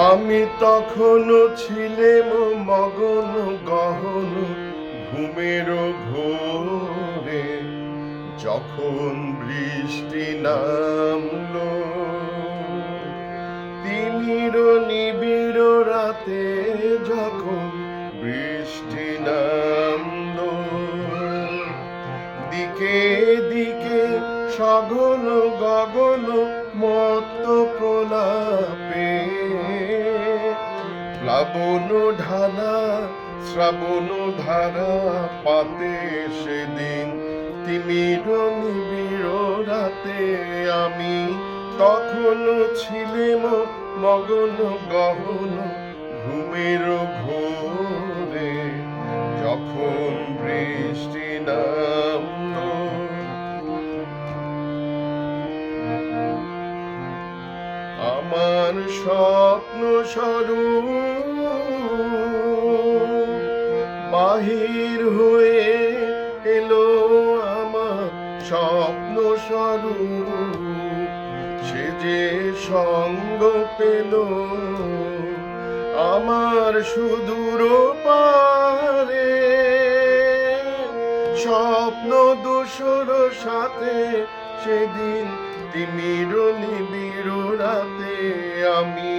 আমি তখনও ছিলেম মগন গহন ঘুমের ঘোরে, যখন বৃষ্টি নামলো তিমির নিবিড় রাতে, যখন বৃষ্টি নামলো দিকে দিকে সঘন গগন মত্ত প্রলাপে, প্লাবন ঢালা শ্রাবণ ধারা পাতে সেদিন তিমির নিবিড় রাতে, আমি তখনও ছিলেম মগন গহন ঘুমের ঘোরে, যখন বৃষ্টি নামলো। আমার স্বপ্ন স্বরূপ বাহির হয়ে এলো, আমার স্বপ্ন স্বরূপ সে যে সঙ্গ পেল আমার সুদূর পারে, স্বপ্ন দোসর সাথে সেদিন তিমির নিবিড় রাতে, আমি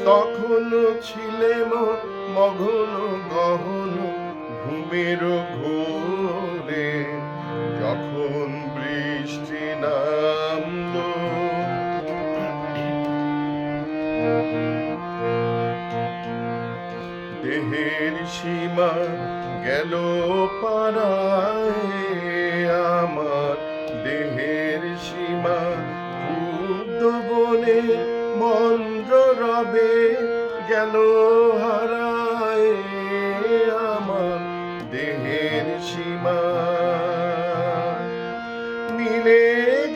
তখনও ছিলেম মগন গহন ঘুমের ঘোরে, যখন বৃষ্টি নামলো। দেহের সীমা গেল পারায়, আমার দেহের সীমা ক্ষুব্ধ বনে মন্দ্র রবে গেল হারায়, আমার দেহের সীমা মিলে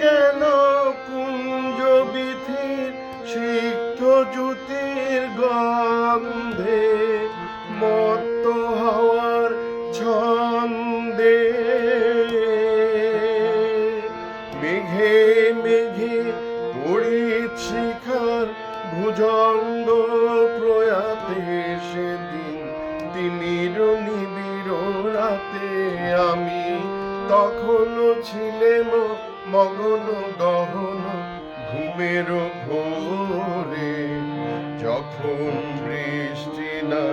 গেল কুঞ্জ বিথির সিক্ত জ্যোতির গন্ধে, মত্ত হওয়ার ছন্দে, মেঘে মেঘে পড়িত শিখার ভুজঙ্গ প্রয়াতে, সেদিন তিমির নিবিড় রাতে, আমি তখনও ছিলেম মগন গহন ঘুমের ঘোরে, যখন বৃষ্টি না